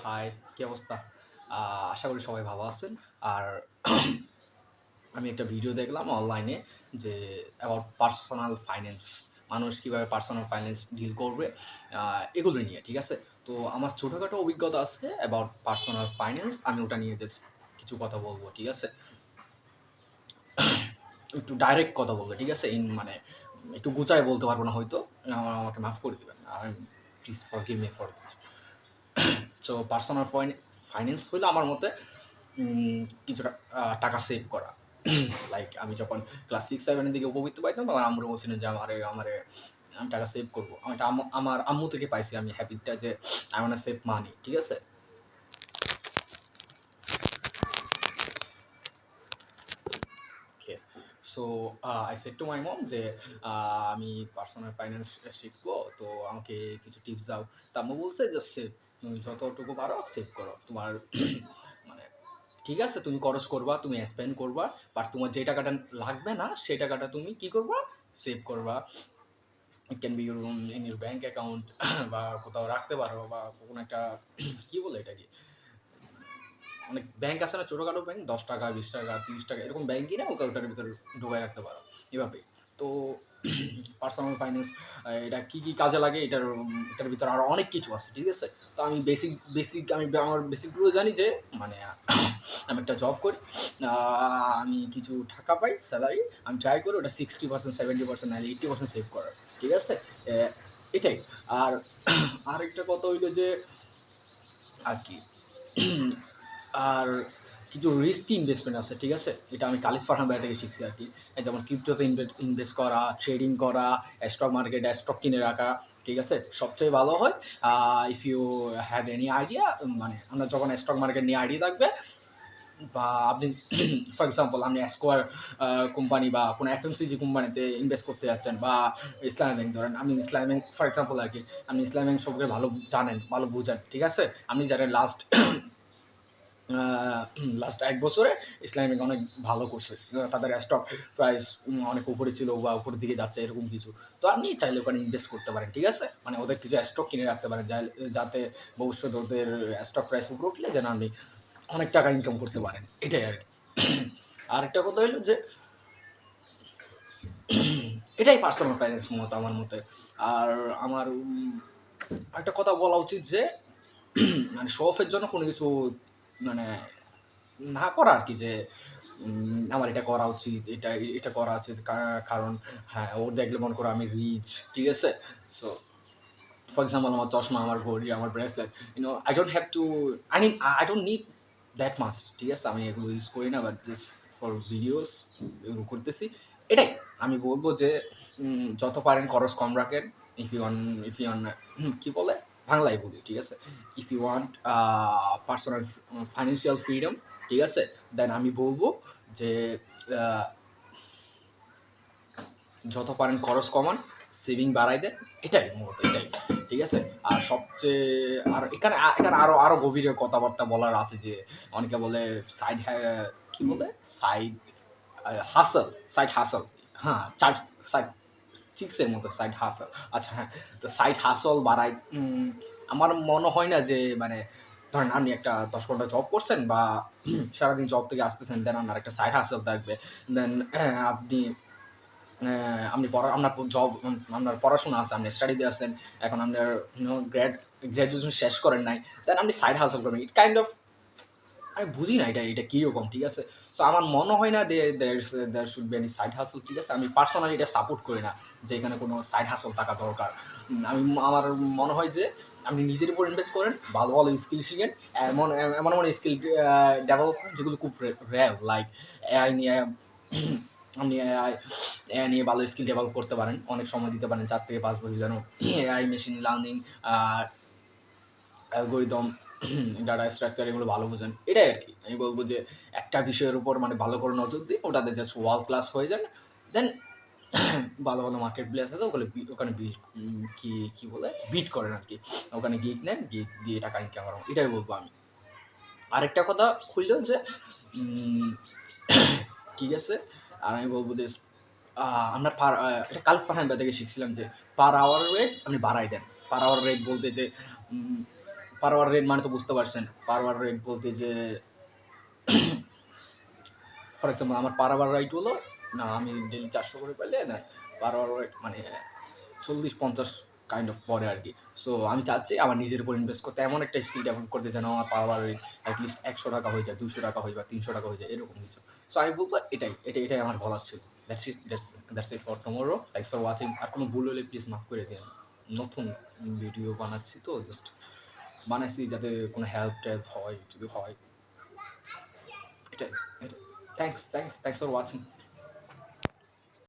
High, কি অবস্থা? আশা করি সবাই ভালো আছেন। আর আমি একটা ভিডিও দেখলাম অনলাইনে যে অ্যাবাউট পার্সোনাল ফাইন্যান্স। মানুষ কীভাবে পার্সোনাল ফাইন্যান্স ডিল করবে এগুলো নিয়ে, ঠিক আছে? তো আমার ছোটোখাটো অভিজ্ঞতা আছে অ্যাবাউট পার্সোনাল ফাইন্যান্স। আমি ওটা নিয়ে জাস্ট কিছু কথা বলবো, ঠিক আছে? একটু ডাইরেক্ট কথা বলবো, ঠিক আছে? মানে একটু গুছায় বলতে পারবো না হয়তো। আমাকে মাফ করে দেবেন। Please forgive me for that. So personal finance হইলো আমার মতে কিছুটা টাকা সেভ করা। লাইক আমি যখন ক্লাস 6-7 এর দিকে উপবৃত্তি পাইতাম তখন আম্মুরে বলছিলেন যে আমারে আমি টাকা সেভ করবো। আমি এটা আমার আম্মু থেকে পাইছি আমি হ্যাবিটটা যে আই ওয়ান্ট সেভ মানি, ঠিক আছে? Okay. So I said to my mom যে আমি পার্সোনাল ফাইন্যান্স শিখবো, তো আমাকে কিছু টিপস দাও। তা আম্মু বলছে যে সেভ, তুমি যতটুকু পারো সেভ করো। তোমার মানে ঠিক আছে, তুমি খরচ করবা, তুমি স্পেন্ড করবা, বাট তোমার যে টাকাটা লাগবে না সেই টাকাটা তুমি কি করবা, সেভ করবা। It can be your in your bank account বা কোথাও রাখতে পারো, বা কোনো একটা কি বলে এটাকে, অনেক ব্যাংক আছে না ছোটোখাটো ব্যাংক, 10 টাকা 20 টাকা 30 টাকা এরকম ব্যাংকই না, ওটার ভিতরে ঢুকাই রাখতে পারো এভাবে। তো পার্সোনাল ফাইন্যান্স এটা কী কী কাজে লাগে, এটার ভিতরে আরও অনেক কিছু আছে, ঠিক আছে? তো আমি বেসিক আমি আমার বেসিকগুলো জানি যে মানে আমি একটা জব করি, আমি কিছু টাকা পাই স্যালারি, আমি ট্রাই করি ওটা 60% 70% নাহলে 80% সেভ করার, ঠিক আছে? এটাই। আর আরেকটা কথা হইলো যে আর কি আর কিছু রিস্কি ইনভেস্টমেন্ট আছে, ঠিক আছে? এটা আমি কালিজ ফারহান ভাই থেকে শিখছি আর কি। যেমন ক্রিপ্টোতে ইনভেস্ট করা, ট্রেডিং করা, স্টক মার্কেটে স্টক কিনে রাখা, ঠিক আছে? সবচেয়ে ভালো হয় if you have any idea, মানে আমরা যখন স্টক মার্কেট নিয়ে আইডিয়া থাকবে, বা আপনি ফর এক্সাম্পল আপনি স্কোয়ার কোম্পানি বা কোনো এফএমসিজি কোম্পানিতে ইনভেস্ট করতে যাচ্ছেন, বা ইসলামী ব্যাংক ধরেন, আমি ইসলামী ব্যাংক ফর এক্সাম্পল আর কি, আপনি ইসলামী ব্যাংক সম্পর্কে ভালো জানেন, ভালো বুঝেন, ঠিক আছে? আপনি জানেন লাস্ট 1 বছরে ইসলামী ব্যাংক অনেক ভালো করছে, তাদের স্টক প্রাইস অনেক উপরে ছিল বা উপরের দিকে যাচ্ছে এরকম কিছু। তো আপনি চাইলে ওখানে ইনভেস্ট করতে পারেন, ঠিক আছে? মানে ওদের কিছু স্টক কিনে রাখতে পারেন যাতে ভবিষ্যতে ওদের স্টক প্রাইস উপরে উঠলে যেন আপনি অনেক টাকা ইনকাম করতে পারেন, এটাই আর কি। আরেকটা কথা হলো যে এটাই পার্সোনাল ফাইন্যান্স মতো আমার মতে। আর আমার একটা কথা বলা উচিত যে মানে শো অফের জন্য কোনো কিছু মানে না করা আর কি, যে আমার এটা করা উচিত, এটা করা উচিত, কারণ হ্যাঁ ওর দেখলে মনে করো আমি রিচ, ঠিক আছে? সো ফর এক্সাম্পল আমার চশমা, আমার ঘড়ি, আমার bracelet, I don't have to, I don't need that much, ঠিক আছে? আমি এগুলো ইউজ করি না, বাট জাস্ট ফর ভিডিওস এগুলো করতেছি, এটাই। আমি বলবো যে যত পারেন খরচ কম রাখেন। ইফ ইউ ওয়ান কী বলে, বাংলায় বলি, ঠিক আছে? If you want personal financial freedom, ঠিক আছে, দেন আমি বলবো যে আহ, যত পারেন খরচ কমান, সেভিং বাড়াই দেন, এটাই মূলত, এটাই, ঠিক আছে? আর সবচেয়ে আর এখানে এখানে আরও গভীরে কথাবার্তা বলার আছে যে অনেকে বলে সাইড, কী বলে, সাইড হাসল, সাইড হাসল, হ্যাঁ, সাইড চিক্সের মতো সাইড হাসল। আচ্ছা, হ্যাঁ। তো সাইড হাসল বাড়াই, আমার মনে হয় না যে মানে ধরেন আপনি একটা 10 ঘন্টা জব করছেন বা সারাদিন জব থেকে আসতেছেন, দেন আপনার একটা সাইড হাসল থাকবে, দেন আপনি আপনার জব, আপনার পড়াশোনা আছে, আপনি স্টাডিতে আছেন, এখন আপনার গ্র্যাজুয়েশন শেষ করেন নাই, দেন আপনি সাইড হাসল করবেন। ইট কাইন্ড অফ, আমি বুঝি না এটা কীরকম, ঠিক আছে? সো আমার মনে হয় না there should be any side hassle, ঠিক আছে? আমি পার্সোনালি এটা সাপোর্ট করি না যে এখানে কোনো সাইড হাসল থাকা দরকার। আমার মনে হয় যে আপনি নিজের উপর ইনভেস্ট করেন, ভালো ভালো স্কিল শিখেন, এমন এমন এমন স্কিল ডেভেলপ করেন যেগুলো খুব র্যার, লাইক এআই নিয়ে আপনি এআই নিয়ে ভালো স্কিল ডেভেলপ করতে পারেন, অনেক সময় দিতে পারেন 4 থেকে 5 বছর, যেন AI, machine learning, algorithm, data structure এগুলো ভালো বোঝেন, এটাই আর কি। আমি বলবো যে একটা বিষয়ের উপর মানে ভালো করে নজর দিয়ে ওটাতে জাস্ট ওয়ার্ল্ড ক্লাস হয়ে যান, দেন ভালো ভালো মার্কেট প্লেস আছে, ওখানে কী বলে বিট করেন আর কি, ওখানে গিগ নেন, গিগ দিয়ে টাকা ইনকাম করেন, এটাই বলবো আমি। আরেকটা কথা হইল যে ঠিক আছে, আর আমি বলবো যে আপনার এটা কালিফ ফাহান থেকে শিখছিলাম যে পার আওয়ার রেট আপনি বাড়াই দেন। পার আওয়ার রেট বলতে যে পার আওয়ার রেট মানে তো বুঝতে পারছেন, পার আওয়ার রেট বলতে যে ফর এক্সাম্পল আমার পার আওয়ার রাইট হলো না, আমি ডেলি 400 করে পেলে না, পার আওয়ার রেট মানে 40-50 কাইন্ড অফ পড়ে আর কি। সো আমি চাচ্ছি আমার নিজের উপর ইনভেস্ট করতে, এমন একটা স্কিল ডেভেলপ করতে যেন আমার পার আওয়ার রেট অ্যাটলিস্ট 100 টাকা হয়ে যায়, 200 টাকা হয়ে যায়, 300 টাকা হয়ে যায়, এরকম কিছু। সো আমি বলবো এটাই আমার বলার ছিল। That's it for tomorrow. Thanks for watching. আর কোনো ভুল হলে প্লিজ মাফ করে দিন। নতুন ভিডিও বানাচ্ছি তো, জাস্ট বানাইছি যাতে কোনো হেল্প টেল্প হয়, যদি হয়। এটাই এটাই থ্যাংকস ফর ওয়াচিং।